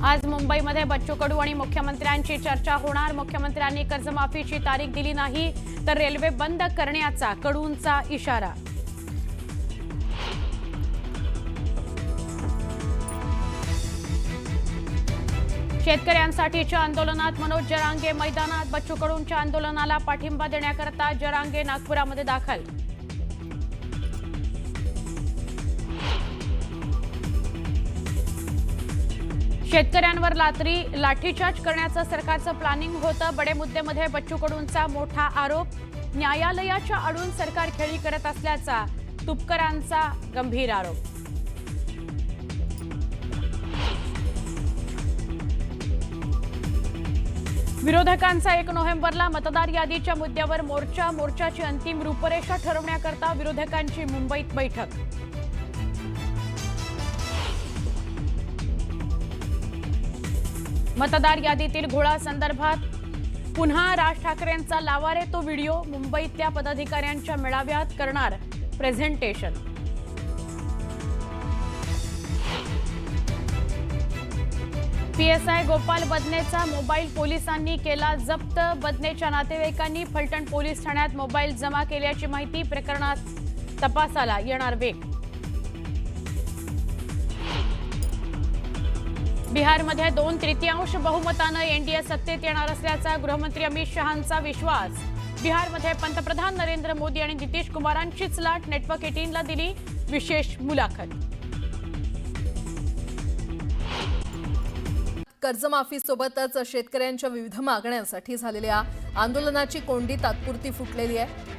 आज मुंबईमध्ये बच्चू कडू आणि मुख्यमंत्र्यांची चर्चा होणार। मुख्यमंत्र्यांनी कर्जमाफीची तारीख दिली नाही तर रेल्वे बंद करण्याचा कडूंचा इशारा। शेतकऱ्यांसाठीच्या आंदोलनात मनोज जरांगे मैदानात। बच्चू कडूंच्या आंदोलनाला पाठिंबा देण्याकरता जरांगे नागपुरामध्ये दाखल। शेतकऱ्यांवर लाठीचार्ज करण्याचं सरकारचं प्लॅनिंग होतं। बडे मुद्द्यामध्ये बच्चू कडूंचा मोठा आरोप। न्यायालयाच्या आडून सरकार खेळी करत असल्याचा तुपकरांचा गंभीर आरोप। विरोधकांचा 1 नोव्हेंबरला मतदार यादीच्या मुद्द्यावर मोर्चाची अंतिम रूपरेषा ठरवण्याकरता विरोधकांची मुंबईत बैठक। मतदार यादीतील घोळा संदर्भात पुन्हा राज ठाकरेंचा लावा रे तो व्हिडिओ। मुंबईतल्या पदाधिकाऱ्यांच्या मेळाव्यात करणार प्रेझेंटेशन। पीएसआय गोपाल बदनेचा मोबाईल पोलिसांनी केला जप्त। बदनेच्या नातेवाईकांनी फलटण पोलीस ठाण्यात मोबाईल जमा केल्याची माहिती। प्रकरणात तपासाला येणार वेग। बिहारमध्ये 2/3 बहुमतानं एनडीए सत्तेत येणार असल्याचा गृहमंत्री अमित शहांचा विश्वास। बिहारमध्ये पंतप्रधान नरेंद्र मोदी आणि नितीश कुमारांचीच लाट। नेटवर्क 18ला दिली विशेष मुलाखत। कर्जमाफीसोबतच शेतकऱ्यांच्या विविध मागण्यांसाठी झालेल्या आंदोलनाची कोंडी तात्पुरती फुटलेली आहे।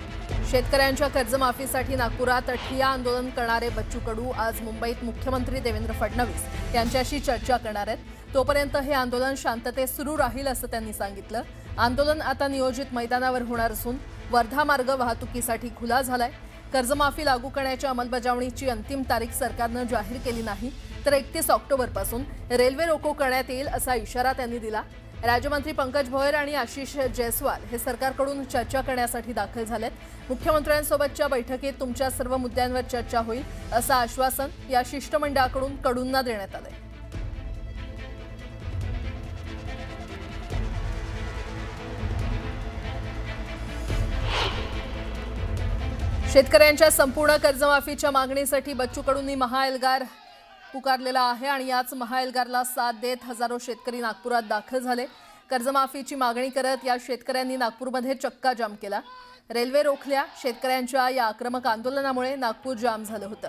शेतकऱ्यांच्या कर्जमाफीसाठी नागपुरात ठिय्या आंदोलन करणारे बच्चू कडू आज मुंबईत मुख्यमंत्री देवेंद्र फडणवीस यांच्याशी चर्चा करणार आहेत। तोपर्यंत हे आंदोलन शांततेत सुरू राहील असं त्यांनी सांगितलं। आंदोलन आता नियोजित मैदानावर होणार असून वर्धा मार्ग वाहतुकीसाठी खुला झालाय। कर्जमाफी लागू करण्याच्या अंमलबजावणीची अंतिम तारीख सरकारनं जाहीर केली नाही तर 31 ऑक्टोबरपासून रेल्वे रोको करण्यात येईल असा इशारा त्यांनी दिला। राज्यमंत्री पंकज भोयर आणि आशिष जयस्वाल हे सरकारकडून चर्चा करण्यासाठी दाखल झालेत। मुख्यमंत्र्यांसोबतच्या बैठकीत तुमच्या सर्व मुद्द्यांवर चर्चा होईल असं आश्वासन या शिष्टमंडळाकडून कडूंना देण्यात आलंय। शेतकऱ्यांच्या संपूर्ण कर्जमाफीच्या मागणीसाठी बच्चू कडूंनी महाएल्गार पुकारलेला आहे आणि याच महाएल्गारला साथ देत हजारो शेतकरी नागपुरात दाखल झाले। कर्जमाफीची मागणी करत या शेतकऱ्यांनी नागपूरमध्ये चक्का जाम केला। रेल्वे रोखल्या। शेतकऱ्यांच्या या आक्रमक आंदोलनामुळे नागपूर जाम झालं होतं।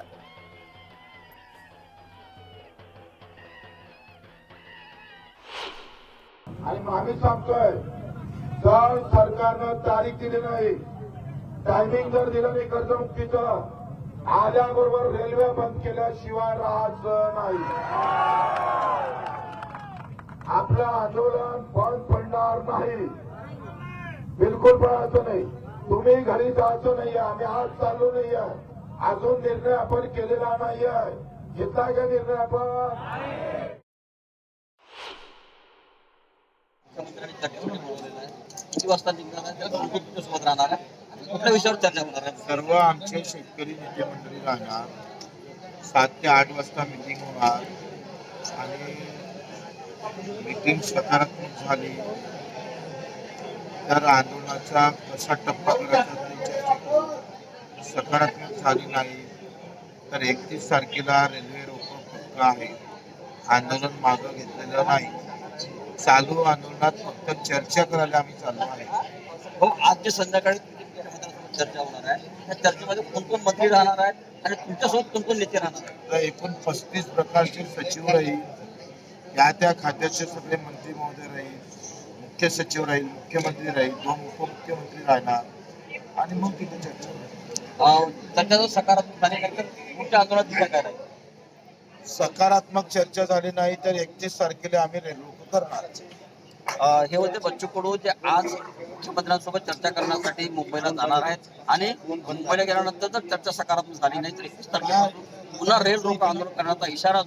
आणि आम्ही सांगतोय जर सरकारनं तारीख दिली नाही, टायमिंग जर दिलं नाही कर्जमुक्तीचं, आल्याबरोबर रेल्वे बंद केल्याशिवाय राहायचं नाही। आपलं आंदोलन बंद पडणार नाही, बिलकुल पडायचं नाही। तुम्ही घरी जायचं नाहीये, आम्ही आज चाललो नाहीये। अजून निर्णय आपण केलेला नाहीये। घेतला का निर्णय आपण? किती वाजता निघणार आहे, सोबत राहणार आहे, कुठल्या विषयावर चर्चा होणार आहे? सर्व आमचे शेतकरी नेते मंडळी राहणार। 7 ते 8 वाजता मीटिंग होणार आणि मीटिंग सकारात्मक झाली तर आंदोलनाचा कसा टप्पा करायचा, सकारात्मक झाली नाही तर 31 तारखेला रेल्वे रोको पक्का आहे। आंदोलन मागं घेतलेलं नाही। चालू आंदोलनात फक्त चर्चा करायला आम्ही चाललो आहे। हो, आज जे संध्याकाळी चर्चा होणार आहे, त्या चर्चेमध्ये कोण मंत्री राहणार आहेत आणि तुमच्यासोबत कोण नेते राहणार आहेत? तर एकूण 35 प्रकारचे सचिव राहील, त्या खात्याचे सगळे मंत्री महोदय राहील, मुख्य सचिव राहील, मुख्यमंत्री राहील, 2 उपमुख्यमंत्री राहणार आणि मग तिथे चर्चा होईल। चर्चा जर सकारात्मक झाली नाही तर पुढच्या आंदोलनात दिशा काय राहील? सकारात्मक चर्चा झाली नाही तर 31 तारखेला आम्ही रेल्वे रोको करणार। हे होते बच्चू कडू जे आज मुख्यमंत्र्यांसोबत चर्चा करण्यासाठी मुंबईला जाणार आहेत आणि मुंबईला गेल्यानंतर जर चर्चा सकारात्मक झाली नाही तर 31 तारखेपासून पुन्हा रेल रोको आंदोलन करण्याचा इशारा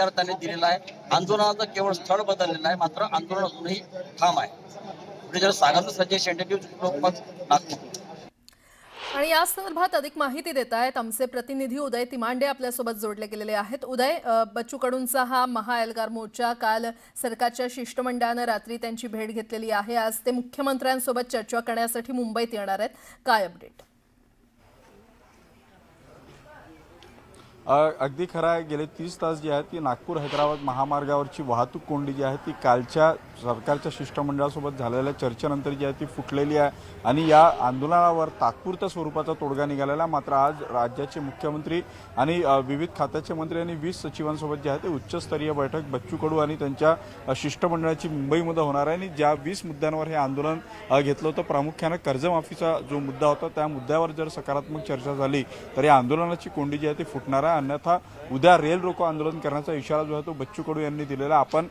त्यांनी दिलेला आहे। आंदोलनाचं केवळ स्थळ बदललेलं आहे, मात्र आंदोलन अजूनही ठाम आहे। सागर संजय शेंडे, न्यूज नागपूर। आणि या संदर्भात अधिक माहिती देत आहेत आमचे प्रतिनिधी उदय तिमांडे आपल्यासोबत जोडले गेलेले आहेत. उदय, बच्चू कडूंचा हा महाएल्गार मोर्चा काल सरकारच्या शिष्टमंडळानं रात्री त्यांची भेट घेतलेली आहे. आज ते मुख्यमंत्र्यांसोबत चर्चा करण्यासाठी मुंबईत येणार आहेत. काय अपडेट? अगदी खरं आहे. गेले 30 तास जे आहेत ती नागपूर हैदराबाद महामार्गावरची वाहतूक कोंडी जी आहे ती कालच्या सरकारच्या शिष्टमंडळासोबत झालेल्या चर्चेनंतर जी आहे ती फुटलेली आहे आणि या आंदोलनावर तात्पुरत्या स्वरूपाचा तोडगा निघालेला. मात्र आज राज्याचे मुख्यमंत्री आणि विविध खात्याचे मंत्री आणि 20 सचिवांसोबत जे आहे ते उच्चस्तरीय बैठक बच्चू कडू आणि त्यांच्या शिष्टमंडळाची मुंबईमध्ये होणार आहे. आणि ज्या 20 मुद्द्यांवर हे आंदोलन घेतलं होतं, प्रामुख्यानं कर्जमाफीचा जो मुद्दा होता त्या मुद्द्यावर जर सकारात्मक चर्चा झाली तर या आंदोलनाची कोंडी जी आहे ती फुटणार आहे. अन्यथा उद्या रेल रोको आंदोलन करण्याचा इशारा जो आहे तो बच्चू कडू यांनी दिलेला. आपण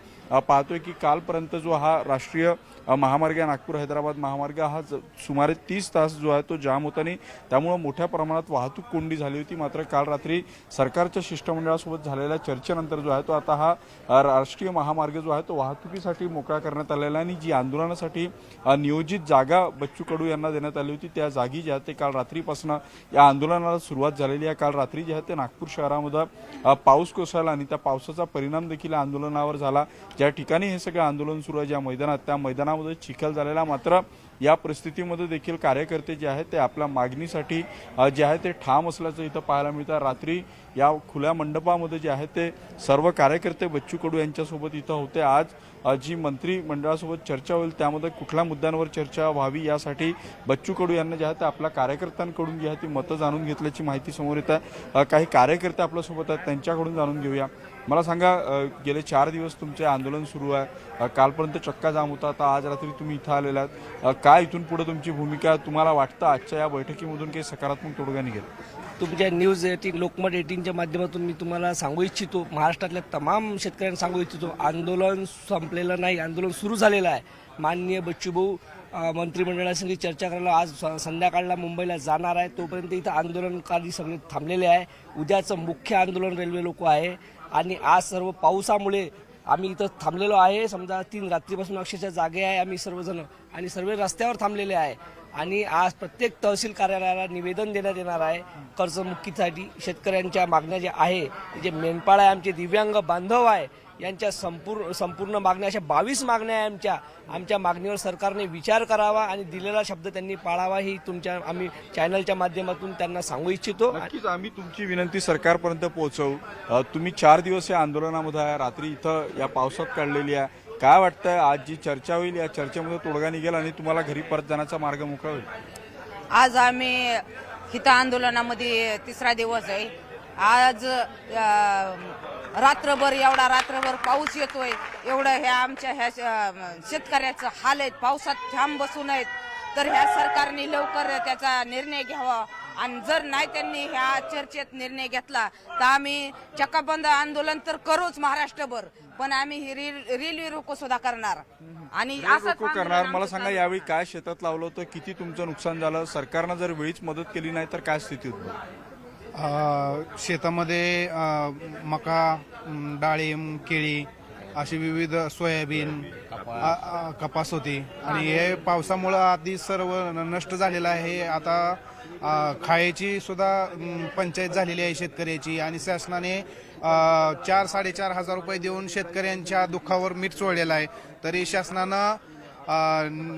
पाहतोय की कालपर्यंत जो हा राष्ट्रीय महामार्ग नागपूर हैदराबाद महामार्ग हा सुमारे 30 तास जो आहे तो जाम होता आणि त्यामुळे मोठ्या प्रमाणात वाहतूक कोंडी झाली होती. मात्र काल रात्री सरकारच्या शिष्टमंडळासोबत झालेल्या चर्चेनंतर जो आहे तो आता हा राष्ट्रीय महामार्ग जो आहे तो वाहतुकीसाठी मोकळा करण्यात आलेला आहे. आणि जी आंदोलनासाठी नियोजित जागा बच्चू कडू यांना देण्यात आली होती त्या जागी जे आहे ते काल रात्रीपासून या आंदोलनाला सुरुवात झालेली आहे. काल रात्री जे आहे ते नागपूर शहरामध्ये पाऊस कोसळला आणि त्या पावसाचा परिणाम देखील आंदोलनावर झाला. ज्या ठिकाणी हे सगळं आंदोलन सुरू आहे, ज्या मैदानात, त्या मैदानामध्ये चिखल झालेला. मात्र या परिस्थितीमध्ये देखील कार्यकर्ते जे आहेत ते आपल्या मागणीसाठी जे आहे ते ठाम असल्याचं इथं पाहायला मिळतं. रात्री या खुल्या मंडपामध्ये जे आहे ते सर्व कार्यकर्ते बच्चू कडू यांच्यासोबत इथं होते. आज जी मंत्रिमंडळासोबत चर्चा होईल त्यामध्ये कुठल्या मुद्द्यांवर चर्चा व्हावी यासाठी बच्चू कडू यांना जे आहे ते आपल्या कार्यकर्त्यांकडून जी आहे ती मतं जाणून घेतल्याची माहिती समोर येत आहे. काही कार्यकर्ते आपल्यासोबत आहेत, त्यांच्याकडून जाणून घेऊया. मला सांगा, गेले 4 दिवस तुमचे आंदोलन सुरू आहे, कालपर्यंत चक्का जाम होता, आता आज रात्री तुम्ही इथं आलेला आहात. काय इथून पुढे तुमची भूमिका? तुम्हाला वाटतं आजच्या या बैठकीमधून काही सकारात्मक तोडगा निघेल? तुमच्या न्यूज 18 लोकमत 18च्या माध्यमातून मी तुम्हाला सांगू इच्छितो, महाराष्ट्रातल्या तमाम शेतकऱ्यांना सांगू इच्छितो, आंदोलन संपलेलं नाही, आंदोलन सुरू झालेलं आहे. माननीय बच्चूभाऊ मंत्रिमंडळाशी चर्चा करायला आज संध्याकाळला मुंबईला जाणार आहे. तोपर्यंत इथं आंदोलनकारी सगळे थांबलेले आहे. उद्याचं मुख्य आंदोलन रेल्वे लोको आहे आणि आज सर्व पावसामुळे आम्ही इथं थांबलेलो आहे. समजा 3 रात्रीपासून अक्षरशः जागे आहे आम्ही सर्वजण आणि सर्व रस्त्यावर थांबलेले आहे. आणि आज प्रत्येक तहसील कार्यालयाला निवेदन देण्यात येणार आहे कर्जमुक्तीसाठी. शेतकऱ्यांच्या मागण्या ज्या आहे, जे मेंढपाळ आहे, आमचे दिव्यांग बांधव आहे, यांच्या संपूर्ण मागण्या, अशा 22 मागण्या आहे आमच्या मागणीवर सरकारने विचार करावा आणि दिलेला शब्द त्यांनी पाळावा, ही आम्ही चॅनलच्या माध्यमातून त्यांना सांगू इच्छितो. नक्कीच आम्ही तुमची विनंती सरकारपर्यंत पोहोचवू. तुम्ही 4 दिवस या आंदोलनामध्ये आहे, रात्री इथं या पावसात काढलेली आहे. काय वाटतंय आज जी चर्चा होईल या चर्चेमध्ये तोडगा निघेल आणि तुम्हाला घरी परत जाण्याचा मार्ग मोकळा होईल? आज आम्ही इथं आंदोलनामध्ये 3रा दिवस आहे. आज रात्रभर पाऊस येतोय, एवढं ह्या शेतकऱ्याचं हाल आहेत. पावसात थांब बसू नयेत. तर ह्या सरकारने लवकर त्याचा निर्णय घ्यावा आणि जर नाही त्यांनी ह्या चर्चेत निर्णय घेतला तर आम्ही चक्काबंद आंदोलन तर करूच महाराष्ट्रभर, पण आम्ही ही रेल्वे रोको सुद्धा करणार आणि असं करणार. मला सांगा, यावेळी काय शेतात लावलं होतं, किती तुमचं नुकसान झालं? सरकारनं जर वेळीच मदत केली नाही तर काय स्थिती होती? शेतामध्ये मका, डाळिंब, केळी अशी विविध सोयाबीन, कपास होती आणि हे पावसामुळं आधी सर्व नष्ट झालेलं आहे. आता खायची सुद्धा पंचायत झालेली आहे शेतकऱ्याची आणि शासनाने 4-4.5 हजार रुपये देऊन शेतकऱ्यांच्या दुःखावर मीठ चोळलेलं आहे. तरी शासनानं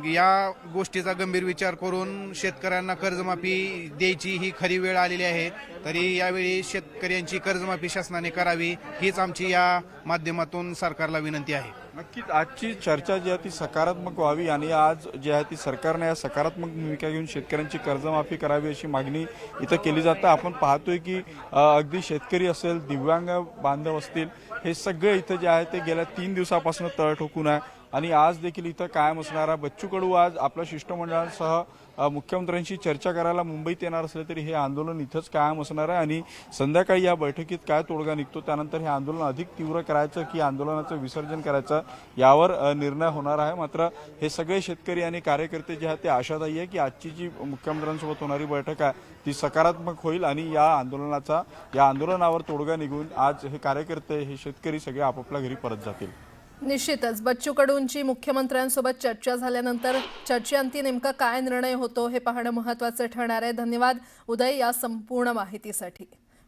या गोष्टीचा गंभीर विचार करून शेतकऱ्यांना कर्जमाफी द्यायची ही खरी वेळ आलेली आहे. तरी यावेळी शेतकऱ्यांची कर्जमाफी शासनाने करावी हीच आमची या माध्यमातून सरकारला विनंती आहे. नक्कीच आजची चर्चा जी आहे ती सकारात्मक व्हावी आणि आज जी आहे ती सरकारने या सकारात्मक भूमिका घेऊन शेतकऱ्यांची कर्जमाफी करावी अशी मागणी इथं केली जाते. आपण पाहतोय की अगदी शेतकरी असेल, दिव्यांग बांधव असतील, हे सगळे इथं जे आहे ते गेल्या 3 दिवसापासून तळ ठोकून आहे आणि आज देखील इथं कायम असणारा बच्चू कडू आज आपल्या शिष्टमंडळासह मुख्यमंत्र्यांशी चर्चा करायला मुंबईत येणार असले तरी हे आंदोलन इथंच कायम असणार आहे आणि संध्याकाळी या बैठकीत काय तोडगा निघतो त्यानंतर हे आंदोलन अधिक तीव्र करायचं की आंदोलनाचं विसर्जन करायचं यावर निर्णय होणार आहे. मात्र हे सगळे शेतकरी आणि कार्यकर्ते जे आहेत ते आशादायी आहे की आजची जी मुख्यमंत्र्यांसोबत होणारी बैठक आहे ती सकारात्मक होईल आणि या आंदोलनावर तोडगा निघून आज हे कार्यकर्ते, हे शेतकरी सगळे आपापल्या घरी परत जातील. निश्चितच बच्चू कडूंची मुख्यमंत्र्यांसोबत चर्चा झाल्यानंतर चर्चेअंती नेमका काय निर्णय होतो हे पाहणं महत्त्वाचं ठरणार आहे. धन्यवाद उदय या संपूर्ण माहितीसाठी.